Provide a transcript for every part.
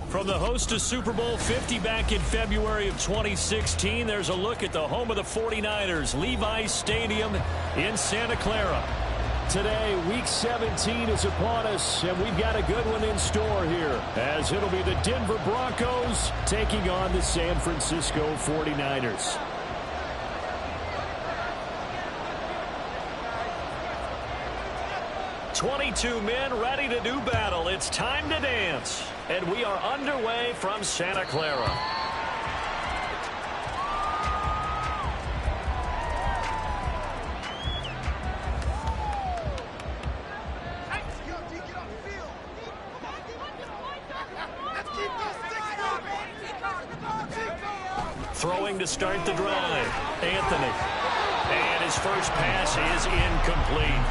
From the host to Super Bowl 50 back in February of 2016, there's a look at the home of the 49ers, Levi's Stadium in Santa Clara. Today, Week 17 is upon us, and we've got a good one in store here, as it'll be the Denver Broncos taking on the San Francisco 49ers. "22 men ready to do battle. It's time to dance." And we are underway from Santa Clara. Throwing to start the drive, Anthony. And his first pass is incomplete.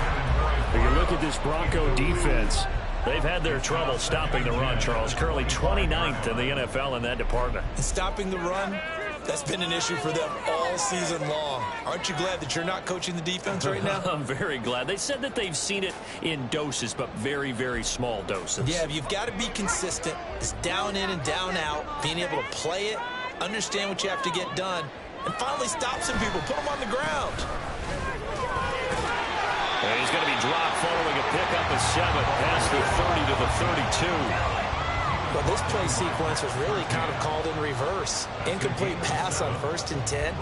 When you look at this Bronco defense, they've had their trouble stopping the run, Charles. Currently 29th in the NFL in that department. And stopping the run, that's been an issue for them all season long. Aren't you glad that you're not coaching the defense right now? I'm very glad. They said that they've seen it in doses, but very, very small doses. Yeah, you've got to be consistent. It's down in and down out, being able to play it, understand what you have to get done, and finally stop some people, put them on the ground. And he's going to be dropped following a pickup of 7 past the 30 to the 32. Well, this play sequence was really kind of called in reverse. Incomplete pass on 1st and 10.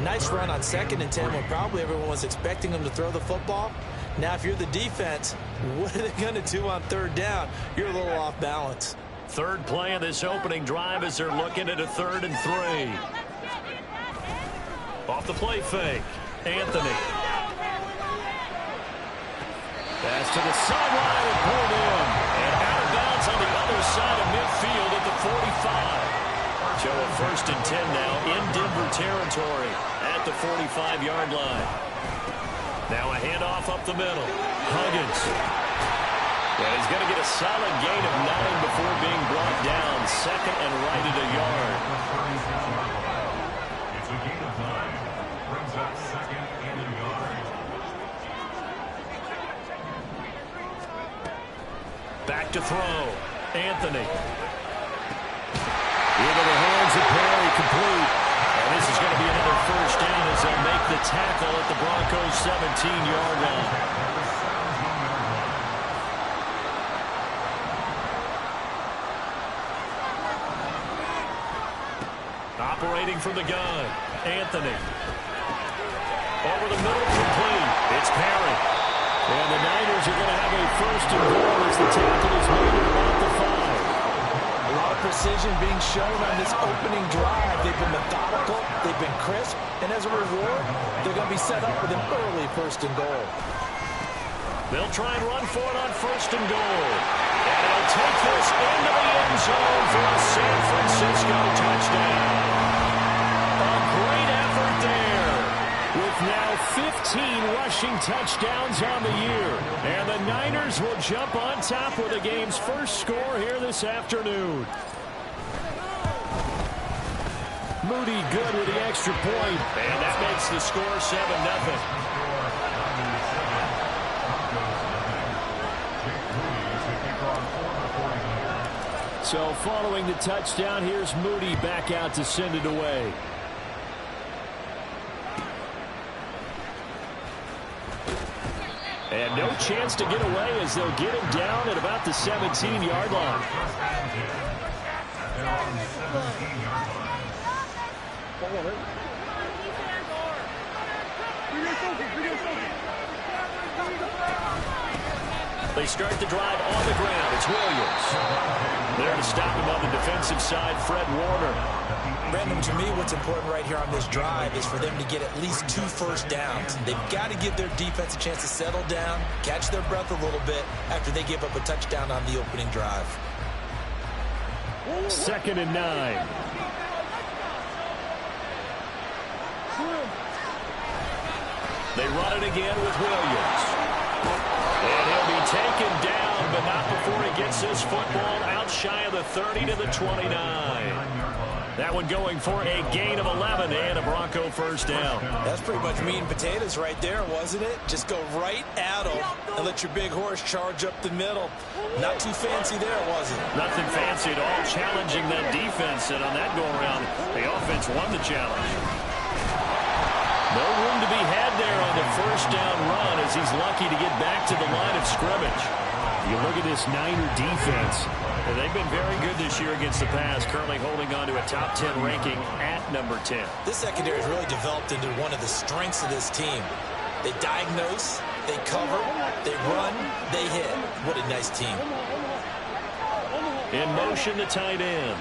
Nice run on 2nd and 10 when probably everyone was expecting them to throw the football. Now, if you're the defense, what are they going to do on 3rd down? You're a little off balance. Third play of this opening drive as they're looking at a 3rd and 3. Off the play fake, Anthony. Pass to the sideline and pulled in. And out of bounds on the other side of midfield at the 45. So a 1st and 10 now in Denver territory at the 45-yard line. Now a handoff up the middle. Huggins. And he's going to get a solid gain of 9 before being brought down. 2nd and right at a yard. It's a gain of 9. Brings up 2nd and a yard. Back to throw. Anthony. Into the hands of Perry, complete. And this is going to be another 1st down as they'll make the tackle at the Broncos' 17-yard line. Operating from the gun, Anthony. Over the middle, complete. It's Perry. And the Niners are going to have a 1st and goal as the tackle is made at about the 5. A lot of precision being shown on this opening drive. They've been methodical, they've been crisp, and as a reward, they're going to be set up with an early 1st and goal. They'll try and run for it on 1st and goal. And they'll take this into the end zone for a San Francisco touchdown. A great effort there, with now 15 rushing touchdowns on the year. And the Niners will jump on top with the game's first score here this afternoon. Moody good with the extra point. And that makes the score 7-0. So following the touchdown, here's Moody back out to send it away. And no chance to get away as they'll get him down at about the 17-yard line. They start the drive on the ground. It's Williams. There to stop him on the defensive side, Fred Warner. Brandon, to me, what's important right here on this drive is for them to get at least 2 first downs. They've got to give their defense a chance to settle down, catch their breath a little bit after they give up a touchdown on the opening drive. 2nd and 9. They run it again with Williams. And he'll be taken down, but not before he gets his football out shy of the 30 to the 29. That one going for a gain of 11 and a Bronco first down. That's pretty much meat and potatoes right there, wasn't it? Just go right at him and let your big horse charge up the middle. Not too fancy there, was it? Nothing fancy at all, challenging that defense. And on that go-around, the offense won the challenge. No room to be had there on the first down run as he's lucky to get back to the line of scrimmage. You look at this Niner defense, and they've been very good this year against the pass, currently holding on to a top 10 ranking at number 10. This secondary has really developed into one of the strengths of this team. They diagnose, they cover, they run, they hit. What a nice team. In motion, the tight end.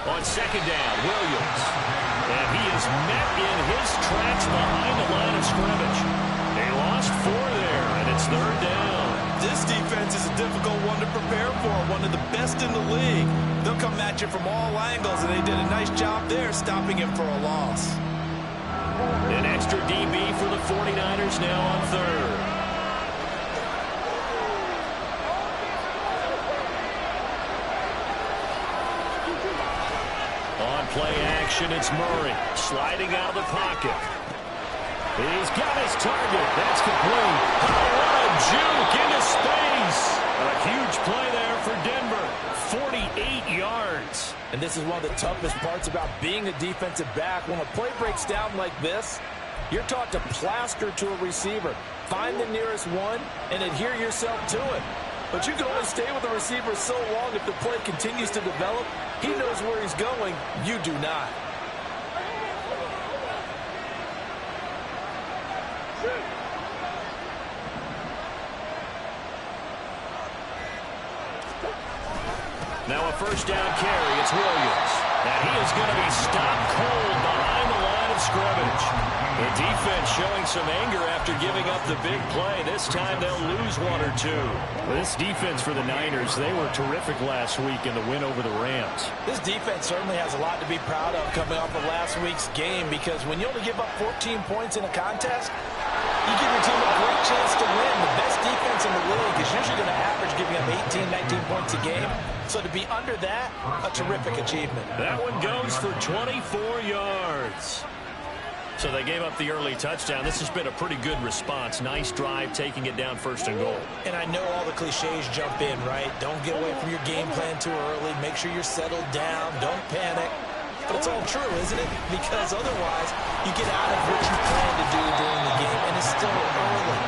On 2nd down, Williams. And he is met in his tracks behind the line of scrimmage. They lost 4 there, and it's 3rd down. This defense is a difficult one to prepare for, one of the best in the league. They'll come at you from all angles, and they did a nice job there stopping him for a loss. An extra DB for the 49ers now on 3rd. On play action, it's Murray sliding out of the pocket. He's got his target. That's complete. Oh, what a juke into space. A huge play there for Denver. 48 yards. And this is one of the toughest parts about being a defensive back. When a play breaks down like this, you're taught to plaster to a receiver. Find the nearest one and adhere yourself to it. But you can only stay with the receiver so long if the play continues to develop. He knows where he's going. You do not. Now a first down carry. It's Williams. And he is going to be stopped cold behind the line of scrimmage. The defense showing some anger after giving up the big play. This time they'll lose 1 or 2. This defense for the Niners, they were terrific last week in the win over the Rams. This defense certainly has a lot to be proud of coming off of last week's game, because when you only give up 14 points in a contest, you give your team a great chance to win. The best defense in the league is usually going to average giving up 18, 19 points a game. So to be under that, a terrific achievement. That one goes for 24 yards. So they gave up the early touchdown. This has been a pretty good response. Nice drive, taking it down 1st and goal. And I know all the cliches jump in, right? Don't get away from your game plan too early. Make sure you're settled down. Don't panic. But it's all true, isn't it? Because otherwise, you get out of what you plan to do during the game, and it's still early.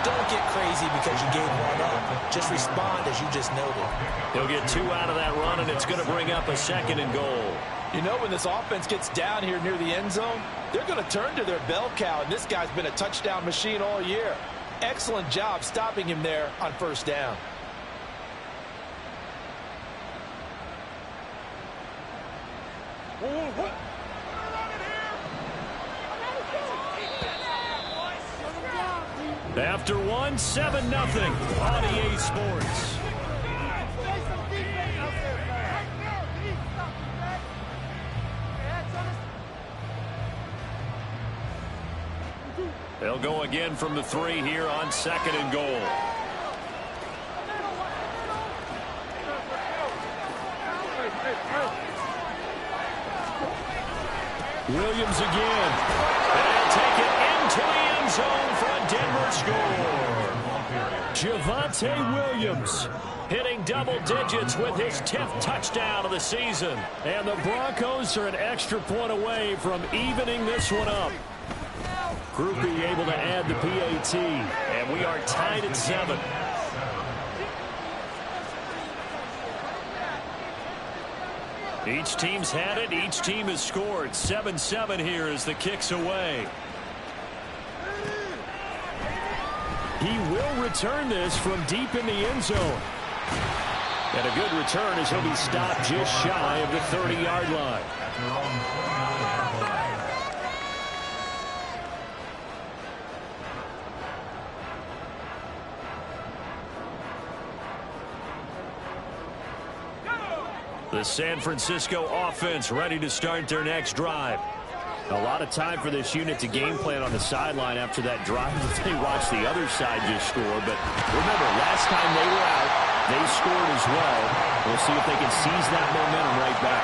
Don't get crazy because you gave one up. Just respond as you just noted. He'll get 2 out of that run, and it's going to bring up a 2nd and goal. You know, when this offense gets down here near the end zone, they're going to turn to their bell cow, and this guy's been a touchdown machine all year. Excellent job stopping him there on 1st down. After 1, 7-0 on EA Sports. They'll go again from the 3 here on 2nd and goal. Williams again. And he'll take it into the end zone for a Denver score. Javonte Williams hitting double digits with his 10th touchdown of the season. And the Broncos are an extra point away from evening this one up. Groupie able to add the PAT. And we are tied at 7. Each team's had it. Each team has scored. 7-7 here as the kick's away. He will return this from deep in the end zone. And a good return as he'll be stopped just shy of the 30-yard line. The San Francisco offense ready to start their next drive. A lot of time for this unit to game plan on the sideline after that drive that they watched the other side just score. But remember, last time they were out, they scored as well. We'll see if they can seize that momentum right back.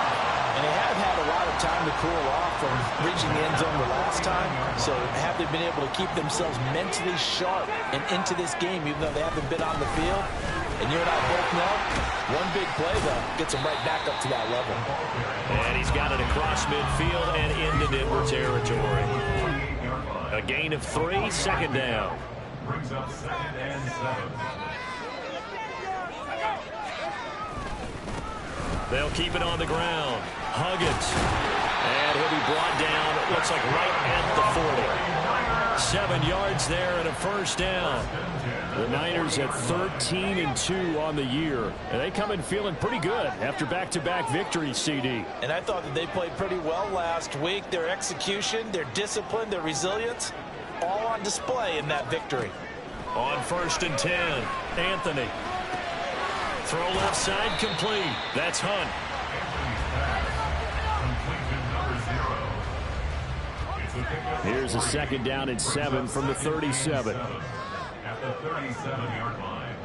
And they have had a lot of time to cool off from reaching the end zone the last time. So have they been able to keep themselves mentally sharp and into this game, even though they haven't been on the field? And you and I both know, one big play, though, gets them right back up to that level. And he's got it across midfield and into Denver territory. A gain of 3, second down. Brings up 2nd and 7. They'll keep it on the ground. Huggins. And he'll be brought down, it looks like right at the 40. 7 yards there and a first down. The Niners at 13-2 on the year. And they come in feeling pretty good after back-to-back victories, CD. And I thought that they played pretty well last week. Their execution, their discipline, their resilience, all on display in that victory. On 1st and 10, Anthony. Throw left side, complete. That's Hunt. Here's a 2nd down and 7 from the 37. At the 37-yard line.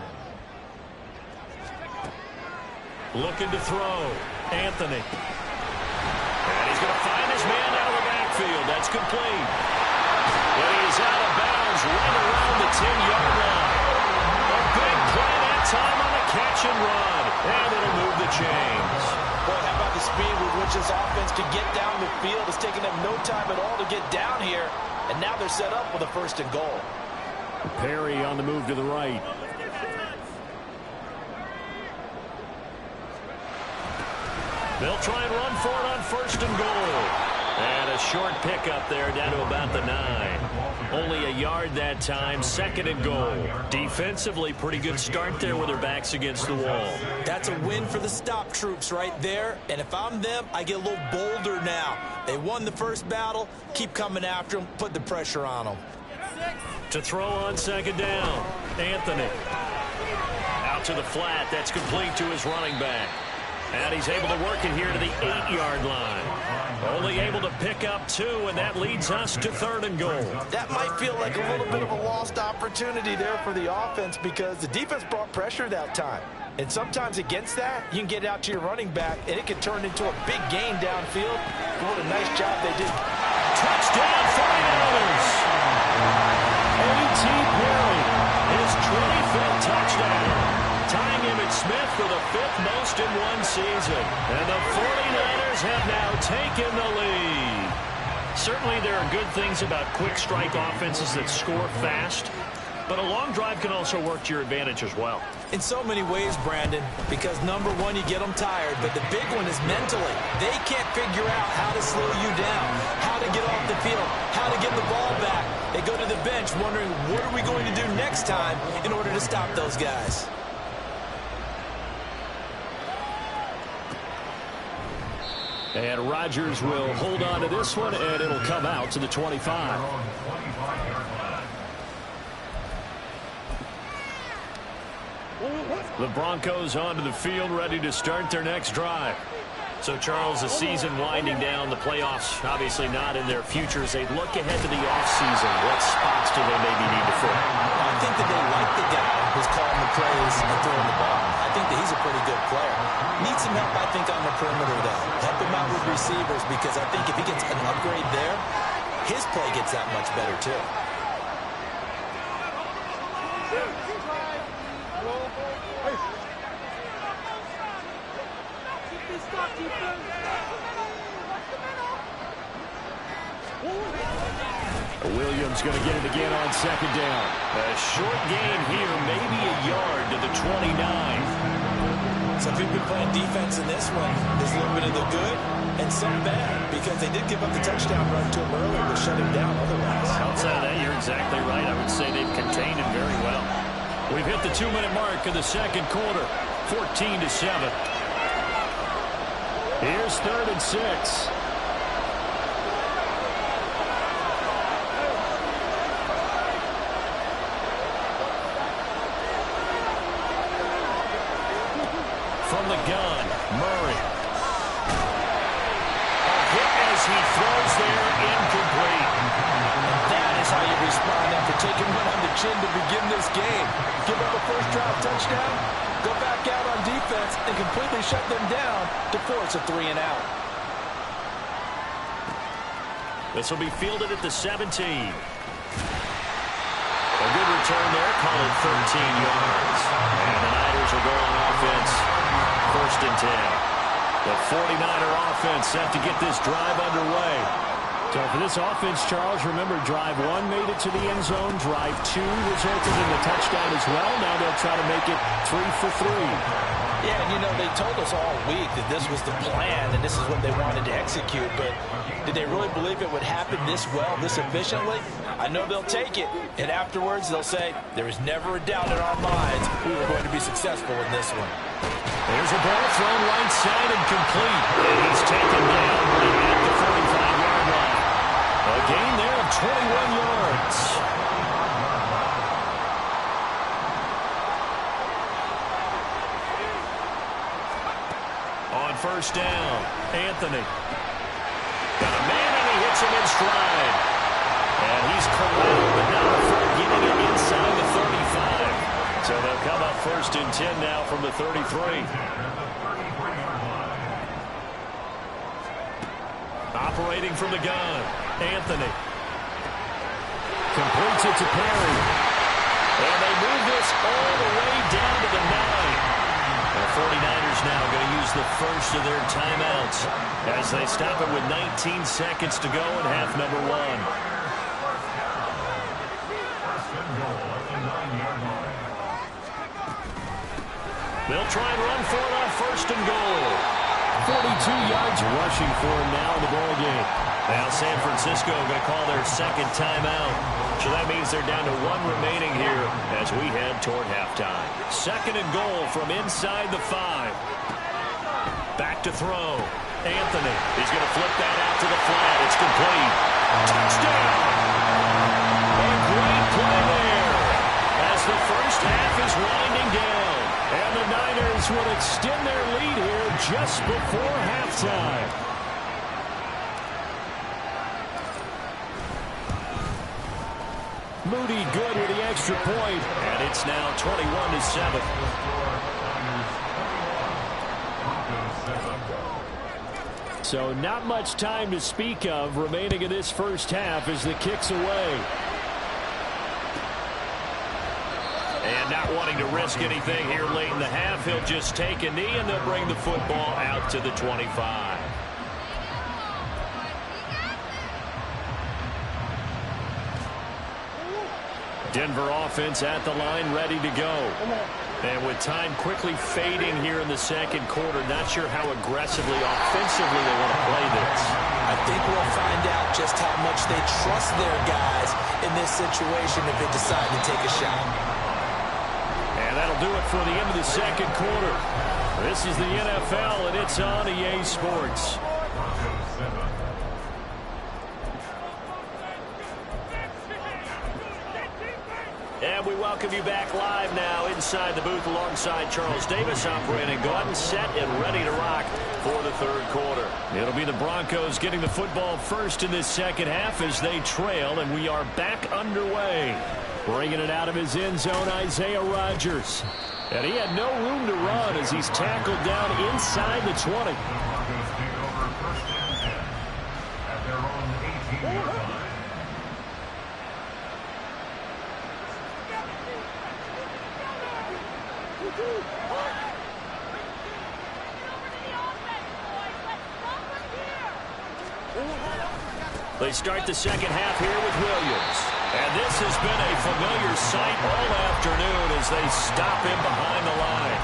Looking to throw. Anthony. And he's going to find his man out of the backfield. That's complete. But he is out of bounds right around the 10-yard line. A big play that time on the catch and run. And it'll move the chains. Boy, how about the speed with which this offense can get down the field? It's taken them no time at all to get down here. And now they're set up with a 1st and goal. Perry on the move to the right. They'll try and run for it on 1st and goal. And a short pickup there down to about the 9. Only a yard that time, 2nd and goal. Defensively, pretty good start there with their backs against the wall. That's a win for the stop troops right there. And if I'm them, I get a little bolder now. They won the first battle. Keep coming after them. Put the pressure on them. To throw on 2nd down, Anthony. Out to the flat. That's complete to his running back. And he's able to work it here to the 8-yard line. Only able to pick up 2, and that leads us to 3rd and goal. That might feel like a little bit of a lost opportunity there for the offense because the defense brought pressure that time. And sometimes against that, you can get out to your running back, and it can turn into a big gain downfield. What a nice job they did. Touchdown, 49ers! A.T. Perry, his 25th touchdown. Tying Emmitt Smith for the 5th most in one season. And the 49ers have now taken the lead. Certainly there are good things about quick strike offenses that score fast. But a long drive can also work to your advantage as well. In so many ways, Brandon, because number one, you get them tired, but the big one is mentally. They can't figure out how to slow you down, how to get off the field, how to get the ball back. They go to the bench wondering, what are we going to do next time in order to stop those guys? And Rodgers will hold on to this one, and it'll come out to the 25. The Broncos onto the field, ready to start their next drive. So, Charles, the season winding down, the playoffs obviously not in their future. As they look ahead to the offseason, what spots do they maybe need to fill? I think that they like the guy who's calling the plays and throwing the ball. I think that he's a pretty good player. Needs some help, I think, on the perimeter, though. Help him out with receivers, because I think if he gets an upgrade there, his play gets that much better, too. Williams going to get it again on second down. A short gain here, maybe a yard to the 29. Some people playing defense in this one. There's a little bit of the good and some bad, because they did give up the touchdown run to him earlier, but shut him down otherwise. Outside of that, you're exactly right. I would say they've contained him very well. We've hit the 2-minute mark in the second quarter, 14-7. Here's 3rd and 6. From the gun, Murray. A hit as he throws there, incomplete. That is how you respond after taking one on the chin to begin this game. Give up a first-drive touchdown, go back out on defense, and completely shut them down to force a 3-and-out. This will be fielded at the 17. A good return there, call it 13 yards. And the Niners will go on offense. 1st and 10. The 49er offense set to get this drive underway. So for this offense, Charles, remember, drive 1 made it to the end zone. Drive 2 resulted in the touchdown as well. Now they'll try to make it 3 for 3. Yeah, and you know, they told us all week that this was the plan and this is what they wanted to execute, but did they really believe it would happen this well, this efficiently? I know they'll take it, and afterwards they'll say, there was never a doubt in our minds we were going to be successful in this one. There's a ball thrown right side and complete, and he's taken down right at the 45-yard line. A gain there of 21 yards. On 1st down, Anthony. Got a man, and he hits him in stride. And he's corralled, but now before getting it inside the 35. So they'll come up 1st and 10 now from the 33. Operating from the gun, Anthony. Completes it to Perry. And they move this all the way down to the 9. The 49ers now going to use the first of their timeouts as they stop it with 19 seconds to go in half number 1. They'll try and run for it on 1st and goal. 42 yards rushing for him now in the ball game. Now San Francisco going to call their 2nd timeout. So that means they're down to 1 remaining here as we head toward halftime. 2nd and goal from inside the 5. Back to throw. Anthony. He's going to flip that out to the flat. It's complete. Touchdown! A great play there as the first half is winding down. And the Niners will extend their lead here just before halftime. Moody good with the extra point, and it's now 21-7. So not much time to speak of remaining in this first half as the kick's away. And not wanting to risk anything here late in the half, he'll just take a knee and they'll bring the football out to the 25. Denver offense at the line, ready to go. And with time quickly fading here in the second quarter, not sure how aggressively, offensively they want to play this. I think we'll find out just how much they trust their guys in this situation if they decide to take a shot. And that'll do it for the end of the second quarter. This is the NFL, and it's on EA Sports. And we welcome you back live now inside the booth alongside Charles Davis, operating gun, set, and ready to rock for the third quarter. It'll be the Broncos getting the football first in this second half as they trail, and we are back underway. Bringing it out of his end zone, Isaiah Rodgers. And he had no room to run as he's tackled down inside the 20. At their own 18-yard line. They start the second half here with Williams. And this has been a familiar sight all afternoon as they stop him behind the line.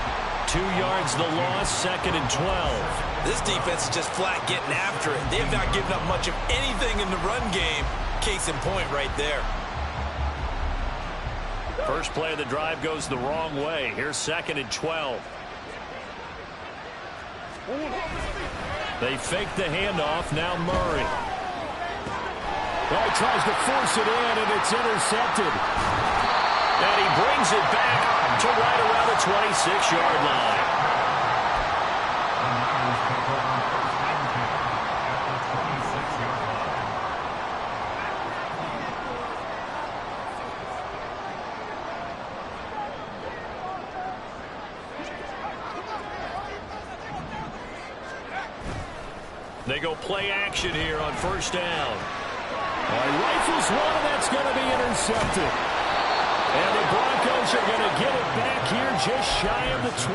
2 yards the loss, 2nd and 12. This defense is just flat getting after it. They have not given up much of anything in the run game. Case in point right there. First play of the drive goes the wrong way. Here's 2nd and 12. They fake the handoff. Now Murray. Well, he tries to force it in, and it's intercepted. And he brings it back to right around the 26-yard line. They go play action here on first down. He rifles one, and that's going to be intercepted. And the Broncos are going to get it back here just shy of the 20.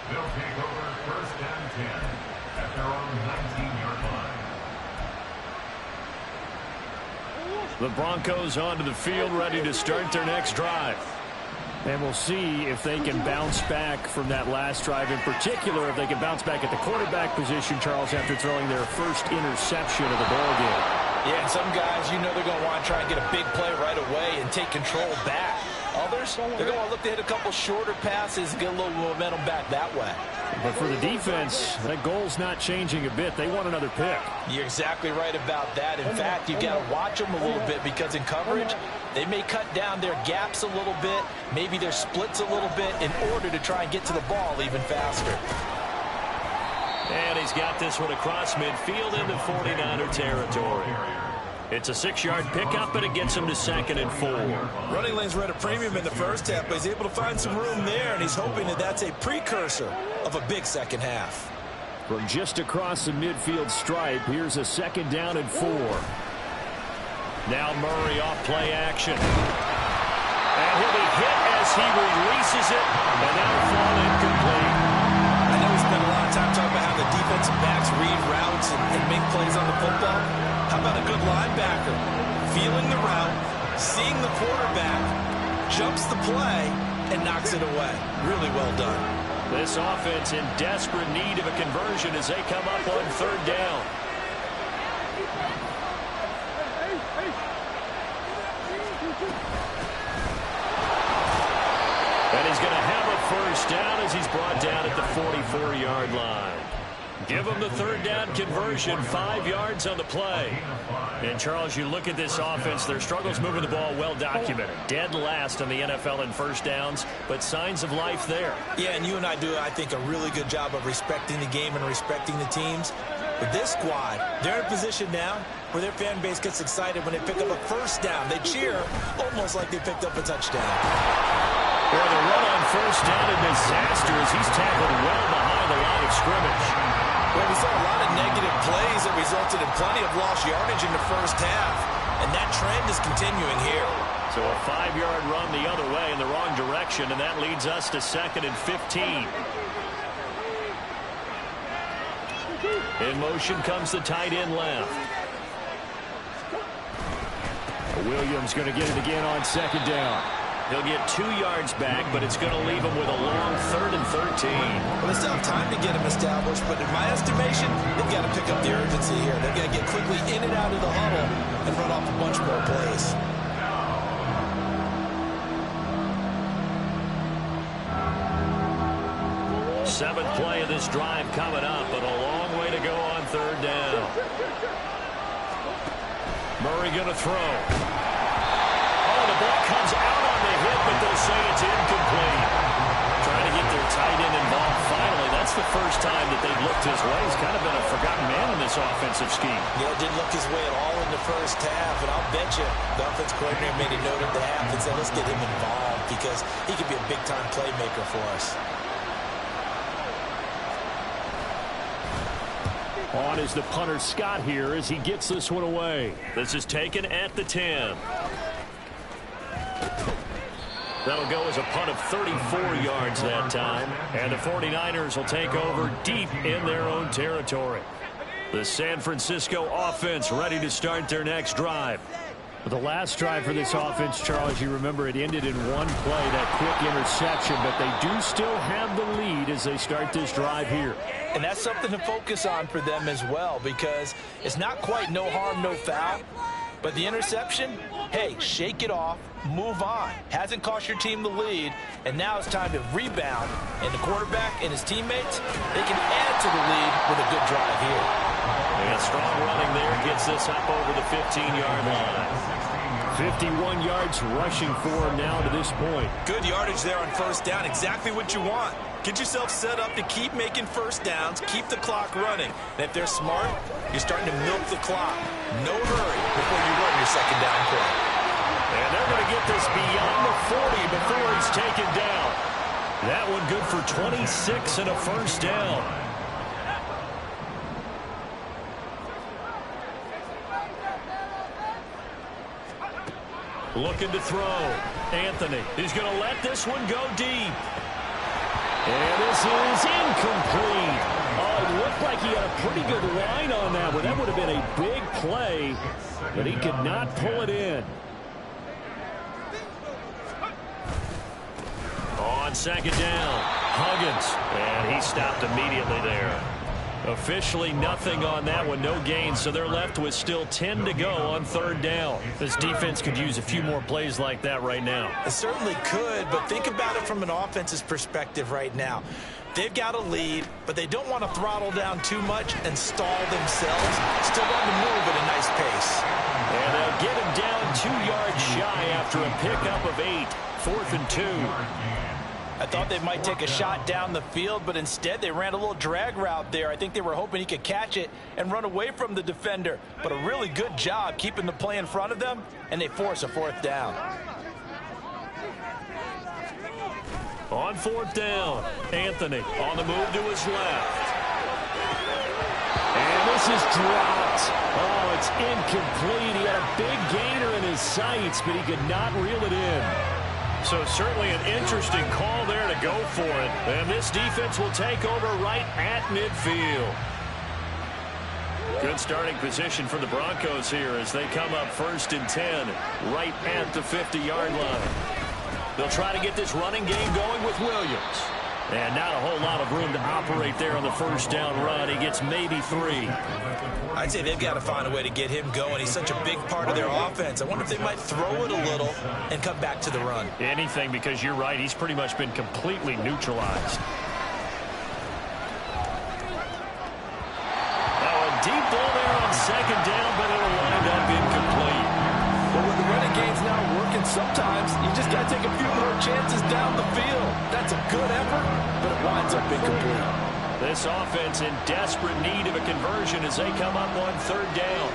They'll take over first and 10 at their own 19-yard line. The Broncos onto the field, ready to start their next drive. And we'll see if they can bounce back from that last drive. In particular, if they can bounce back at the quarterback position, Charles, after throwing their first interception of the ball game. Yeah, and some guys, you know they're going to want to try and get a big play right away and take control back. Others, they're going to look to hit a couple shorter passes and get a little momentum back that way. But for the defense, that goal's not changing a bit. They want another pick. You're exactly right about that. In fact, you've got to watch them a little bit because in coverage, they may cut down their gaps a little bit, maybe their splits a little bit in order to try and get to the ball even faster. And he's got this one across midfield into 49er territory. It's a 6-yard pickup, and it gets him to 2nd and 4. Running lanes were at a premium in the first half, but he's able to find some room there, and he's hoping that that's a precursor of a big second half. From just across the midfield stripe, here's a 2nd down and 4. Now Murray off play action. And he'll be hit as he releases it, and that'll fall incomplete. I know we spent a lot of time talking about how the defensive backs read routes and make plays on the football. How about a good linebacker? Feeling the route, seeing the quarterback, jumps the play, and knocks it away. Really well done. This offense in desperate need of a conversion as they come up on 3rd down. And he's going to have a first down as he's brought down at the 44-yard line. Give them the 3rd down conversion, 5 yards on the play. And, Charles, you look at this offense, their struggles moving the ball well documented. Dead last in the NFL in first downs, but signs of life there. Yeah, and you and I do, I think, a really good job of respecting the game and respecting the teams. But this squad, they're in a position now where their fan base gets excited when they pick up a first down. They cheer almost like they picked up a touchdown. Well, the run on first down, a disaster as he's tackled well behind the line of scrimmage. Well, we saw a lot of negative plays that resulted in plenty of lost yardage in the first half, and that trend is continuing here. So a 5-yard run the other way in the wrong direction, and that leads us to 2nd and 15. In motion comes the tight end left. Williams going to get it again on 2nd down. He'll get 2 yards back, but it's going to leave him with a long 3rd and 13. Well, they still have time to get him established, but in my estimation, they've got to pick up the urgency here. They've got to get quickly in and out of the huddle and run off a bunch more plays. Seventh play of this drive coming up, but a long way to go on 3rd down. Murray going to throw. The ball comes out on the hit, but they'll say it's incomplete. Trying to get their tight end involved finally. That's the first time that they've looked his way. He's kind of been a forgotten man in this offensive scheme. Yeah, didn't look his way at all in the first half, and I'll bet you the offensive coordinator made a note at the half and said, let's get him involved because he could be a big-time playmaker for us. On is the punter Scott here as he gets this one away. This is taken at the 10. That'll go as a punt of 34 yards that time. And the 49ers will take over deep in their own territory. The San Francisco offense ready to start their next drive. The last drive for this offense, Charles, you remember it ended in one play, that quick interception, but they do still have the lead as they start this drive here. And that's something to focus on for them as well, because it's not quite no harm, no foul. But the interception, hey, shake it off, move on. Hasn't cost your team the lead, and now it's time to rebound. And the quarterback and his teammates, they can add to the lead with a good drive here. And strong running there gets this up over the 15-yard line. 51 yards rushing for him now to this point. Good yardage there on first down, exactly what you want. Get yourself set up to keep making first downs, keep the clock running. And if they're smart, you're starting to milk the clock. No hurry before you run your second down play. And they're going to get this beyond the 40 before he's taken down. That one good for 26 and a first down. Looking to throw. Anthony. He's going to let this one go deep. And this is incomplete. Oh, it looked like he had a pretty good line on that one. That would have been a big play, but he could not pull it in. On second down, Huggins. And he stopped immediately there. Officially nothing on that one, no gain, so they're left with still 10 to go on third down. This defense could use a few more plays like that right now. It certainly could, but think about it from an offense's perspective right now. They've got a lead, but they don't want to throttle down too much and stall themselves. Still on the move at a nice pace. And they'll get him down 2 yards shy after a pickup of 8. 4th and 2. I thought they might take a shot down the field, but instead they ran a little drag route there. I think they were hoping he could catch it and run away from the defender. But a really good job keeping the play in front of them, and they force a 4th down. On 4th down, Anthony on the move to his left. And this is dropped. Oh, it's incomplete. He had a big gainer in his sights, but he could not reel it in. So certainly an interesting call there to go for it. And this defense will take over right at midfield. Good starting position for the Broncos here as they come up 1st and 10 right at the 50-yard line. They'll try to get this running game going with Williams. And not a whole lot of room to operate there on the first down run. He gets maybe 3. I'd say they've got to find a way to get him going. He's such a big part of their offense. I wonder if they might throw it a little and come back to the run. Anything, because you're right. He's pretty much been completely neutralized. Now a deep ball there on second down, but it'll wind up incomplete. Well, when the running game's not working, sometimes you just got to take a few more chances down the field. That's a good effort, but it winds up incomplete. This offense in desperate need of a conversion as they come up on 3rd down.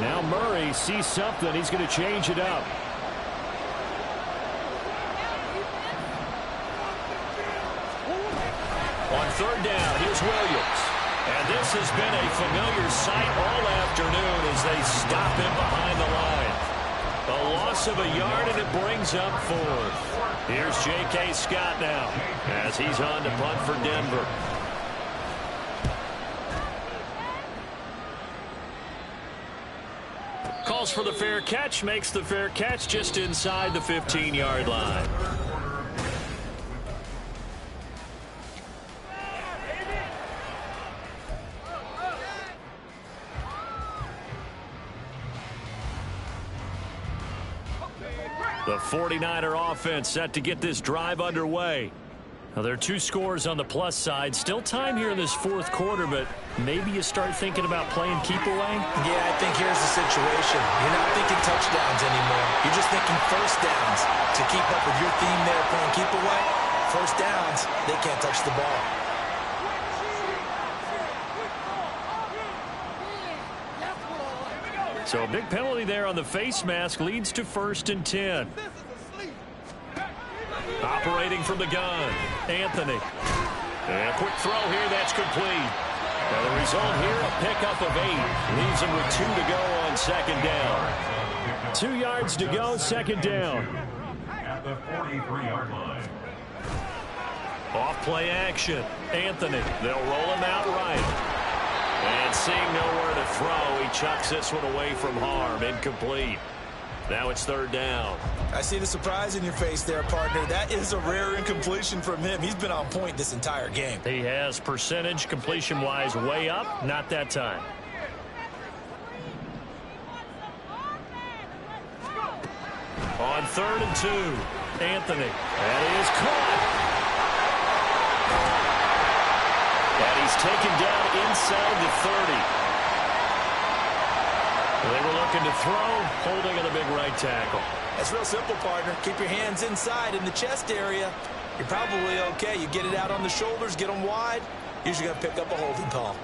Now Murray sees something. He's going to change it up. On 3rd down, here's Williams. And this has been a familiar sight all afternoon as they stop him behind the line. A loss of a yard, and it brings up 4th. Here's J.K. Scott now as he's on to punt for Denver. Calls for the fair catch, makes the fair catch just inside the 15-yard line. The 49er offense set to get this drive underway. Now, there are 2 scores on the plus side. Still time here in this 4th quarter, but maybe you start thinking about playing keep away? Yeah, I think here's the situation. You're not thinking touchdowns anymore. You're just thinking first downs. To keep up with your theme there, playing keep away, first downs, they can't touch the ball. So a big penalty there on the face mask leads to 1st and 10. Operating from the gun, Anthony. And a quick throw here, that's complete. Now the result here, a pickup of 8. Leaves him with 2 to go on 2nd down. 2 yards to go, 2nd down. At the 43-yard line. Off play action, Anthony. They'll roll him out right. And seeing nowhere to throw, he chucks this one away from harm. Incomplete. Now it's third down. I see the surprise in your face there, partner. That is a rare incompletion from him. He's been on point this entire game. He has percentage completion-wise way up. Not that time. On 3rd and 2, Anthony. That is caught. And he's taken down inside the 30. They were looking to throw, holding on the big right tackle. That's real simple, partner. Keep your hands inside in the chest area. You're probably okay. You get it out on the shoulders, get them wide. Usually going to pick up a holding call.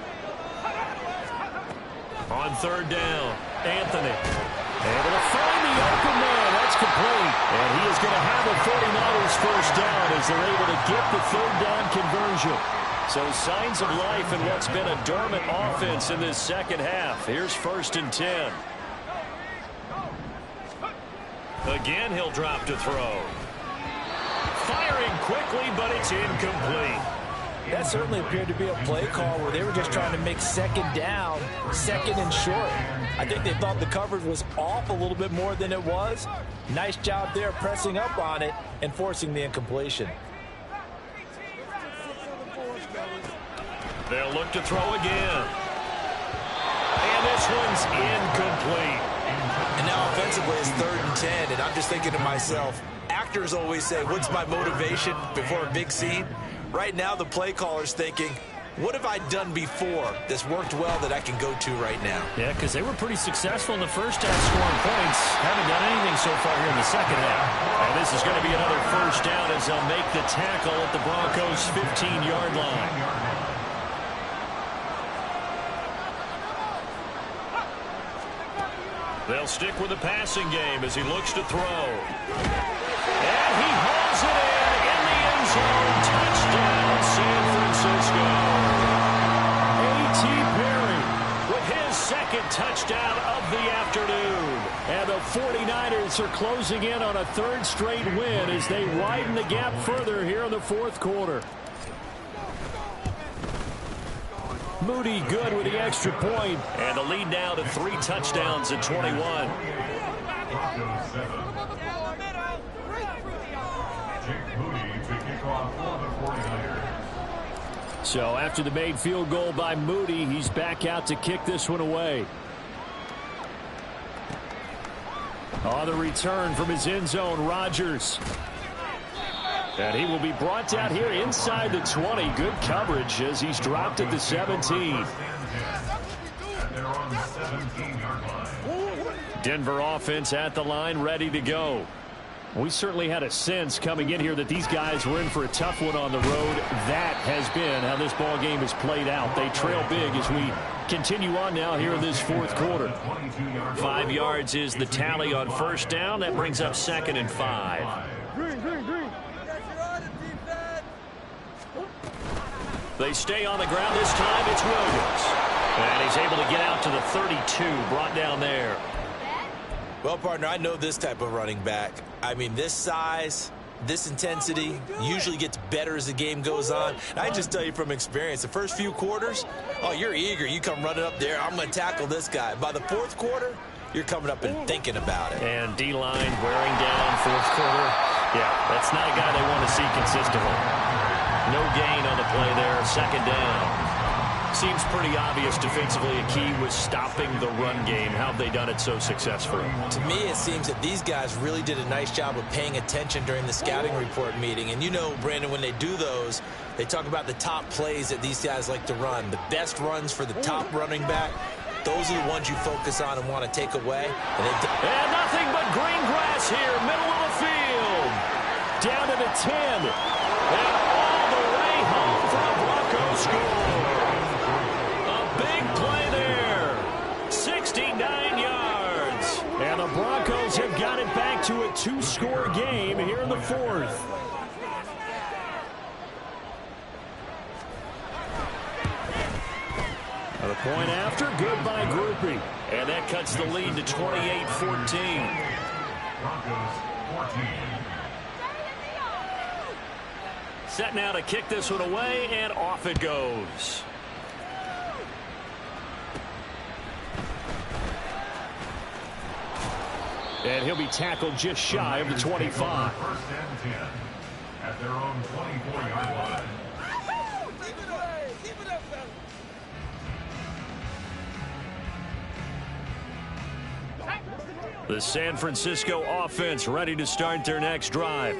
On 3rd down, Anthony. Able to find the open man. That's complete. And he is going to have a 49ers first down as they're able to get the 3rd down conversion. So signs of life in what's been a dormant offense in this second half. Here's 1st and 10. Again, he'll drop to throw. Firing quickly, but it's incomplete. That certainly appeared to be a play call where they were just trying to make second down, second and short. I think they thought the coverage was off a little bit more than it was. Nice job there pressing up on it and forcing the incompletion. They'll look to throw again. And this one's incomplete. And now offensively it's 3rd and 10, and I'm just thinking to myself, actors always say, what's my motivation before a big scene? Right now the play caller's thinking, what have I done before that's worked well that I can go to right now? Yeah, because they were pretty successful in the first half scoring points. Haven't done anything so far here in the second half. And this is going to be another first down as they'll make the tackle at the Broncos' 15-yard line. They'll stick with the passing game as he looks to throw. And he hauls it in the end zone. Touchdown, San Francisco. A.T. Perry with his 2nd touchdown of the afternoon. And the 49ers are closing in on a 3rd straight win as they widen the gap further here in the 4th quarter. Moody good with the extra point. And the lead now to 3 touchdowns at 21. Broncos 7. Jake Moody to kick off for the 49ers. So after the made field goal by Moody, he's back out to kick this one away. On the return from his end zone, Rodgers. And he will be brought down here inside the 20. Good coverage as he's dropped at the 17. Denver offense at the line, ready to go. We certainly had a sense coming in here that these guys were in for a tough one on the road. That has been how this ball game has played out. They trail big as we continue on now here in this 4th quarter. 5 yards is the tally on first down. That brings up 2nd and 5. They stay on the ground this time. It's Williams. And he's able to get out to the 32, brought down there. Well, partner, I know this type of running back. I mean, this size, this intensity usually gets better as the game goes on. And I just tell you from experience, the first few quarters, oh, you're eager. You come running up there. I'm going to tackle this guy. By the 4th quarter, you're coming up and thinking about it. And D-line wearing down 4th quarter. Yeah, that's not a guy they want to see consistently. No gain on the play there. 2nd down. Seems pretty obvious defensively a key was stopping the run game. How have they done it so successfully? To me, it seems that these guys really did a nice job of paying attention during the scouting report meeting. And you know, Brandon, when they do those, they talk about the top plays that these guys like to run. The best runs for the top running back. Those are the ones you focus on and want to take away. And nothing but green grass here, middle of the field. Down to the 10. And all the way home for the Broncos score. A big play there. 69 yards. And the Broncos have got it back to a 2-score game here in the 4th. The point after, good by Groupie. And that cuts the lead to 28-14. Broncos 14. Set now to kick this one away, and off it goes. And he'll be tackled just shy of the 25. First and 10 at their own 24-yard line. The San Francisco offense ready to start their next drive.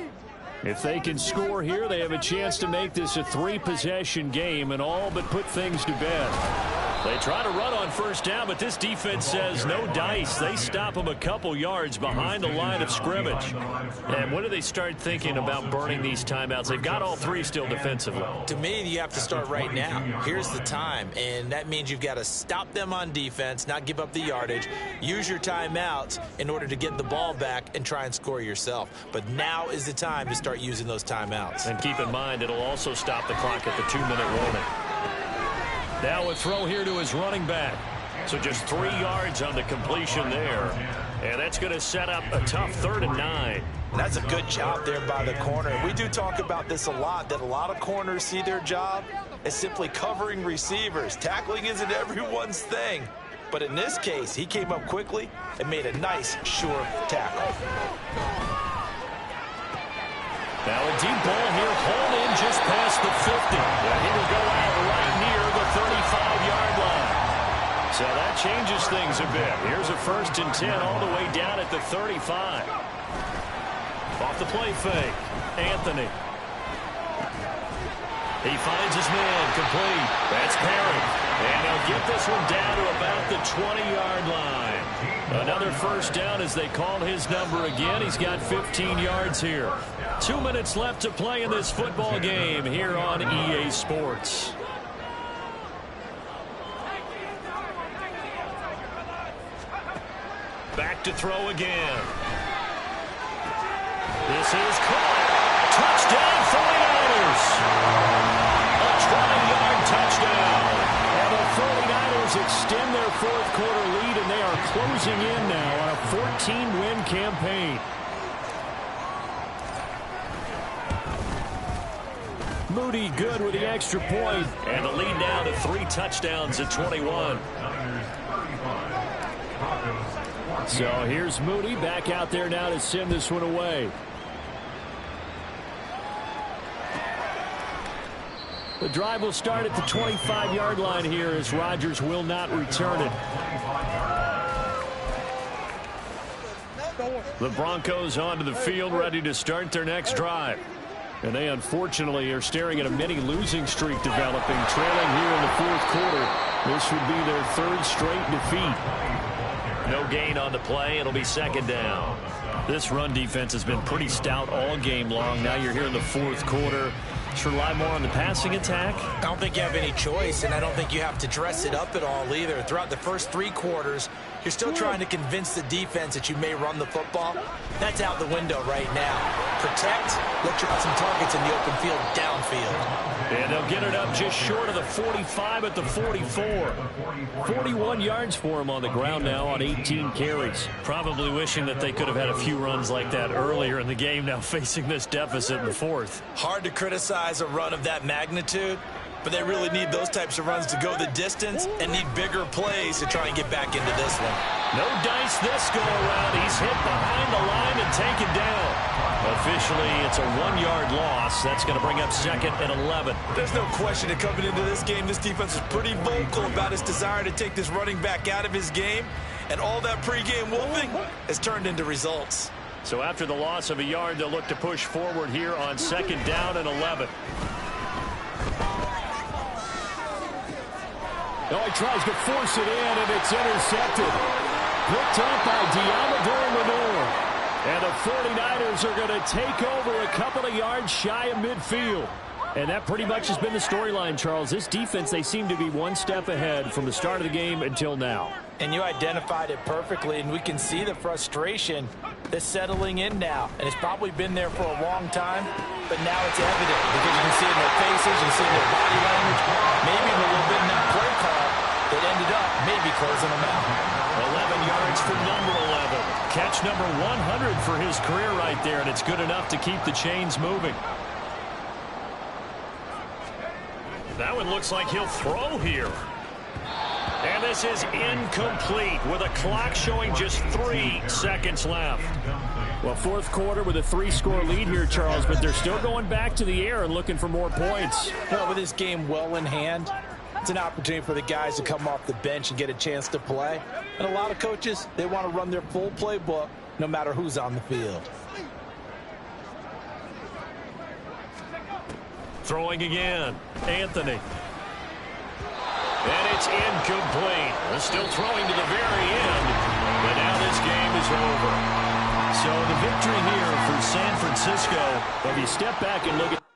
If they can score here, they have a chance to make this a 3-possession game and all but put things to bed. They try to run on first down, but this defense says no dice. They stop them a couple yards behind the line of scrimmage. And when do they start thinking about burning these timeouts? They've got all 3 still defensively. To me, you have to start right now. Here's the time, and that means you've got to stop them on defense, not give up the yardage, use your timeouts in order to get the ball back and try and score yourself. But now is the time to start using those timeouts. And keep in mind, it'll also stop the clock at the 2-minute warning. Now a throw here to his running back. So just 3 yards on the completion there. And that's going to set up a tough 3rd and 9. That's a good job there by the corner. We do talk about this a lot, that a lot of corners see their job as simply covering receivers. Tackling isn't everyone's thing. But in this case, he came up quickly and made a nice, sure tackle. Now a deep ball here, hauled in just past the 50. And he will go out right near the 35-yard line. So that changes things a bit. Here's a 1st and 10 all the way down at the 35. Off the play fake, Anthony. He finds his man, complete. That's Perry. And he'll get this one down to about the 20-yard line. Another 1st down as they call his number again. He's got 15 yards here. 2 minutes left to play in this football game here on EA Sports. Back to throw again. This is caught. Touchdown 49ers. A 20-yard touchdown. And the 49ers extend their 4th quarter lead, and they are closing in now on a 14-win campaign. Moody good with the extra point. And the lead now to 3 touchdowns at 21. So here's Moody back out there now to send this one away. The drive will start at the 25-yard line here as Rodgers will not return it. The Broncos onto the field ready to start their next drive. And they unfortunately are staring at a mini losing streak developing, trailing here in the 4th quarter. This would be their 3rd straight defeat. No gain on the play. It'll be 2nd down. This run defense has been pretty stout all game long. Now you're here in the 4th quarter. Should rely more on the passing attack? I don't think you have any choice, and I don't think you have to dress it up at all either. Throughout the first 3 quarters, you're still trying to convince the defense that you may run the football. That's out the window right now. Protect, let you have some targets in the open field downfield. And they'll get it up just short of the 45 at the 44. 41 yards for him on the ground now on 18 carries. Probably wishing that they could have had a few runs like that earlier in the game, now facing this deficit in the 4th. Hard to criticize a run of that magnitude, but they really need those types of runs to go the distance and need bigger plays to try and get back into this one. No dice this go around. He's hit behind the line and taken down. Officially, it's a 1-yard loss. That's going to bring up 2nd and 11. There's no question that coming into this game, this defense is pretty vocal about his desire to take this running back out of his game, and all that pregame wolfing has turned into results. So after the loss of a yard, they'll look to push forward here on 2nd down and 11. Oh, he tries to force it in, and it's intercepted. Picked up by Diamador Lenore. And the 49ers are going to take over a couple of yards shy of midfield. And that pretty much has been the storyline, Charles. This defense, they seem to be one step ahead from the start of the game until now. And you identified it perfectly, and we can see the frustration that's settling in now. And it's probably been there for a long time, but now it's evident because you can see it in their faces, you can see it in their body language, maybe even a little bit in that play call that ended up maybe closing them out. 11 yards for number 11. Catch number 100 for his career right there, and it's good enough to keep the chains moving. That one looks like he'll throw here. And this is incomplete with a clock showing just 3 seconds left. Well, fourth quarter with a 3-score lead here, Charles, but they're still going back to the air and looking for more points. Well, with this game well in hand, it's an opportunity for the guys to come off the bench and get a chance to play. And a lot of coaches, they want to run their full playbook no matter who's on the field. Throwing again, Anthony. And it's incomplete. Well, still throwing to the very end, but now this game is over. So the victory here for San Francisco. If you step back and look at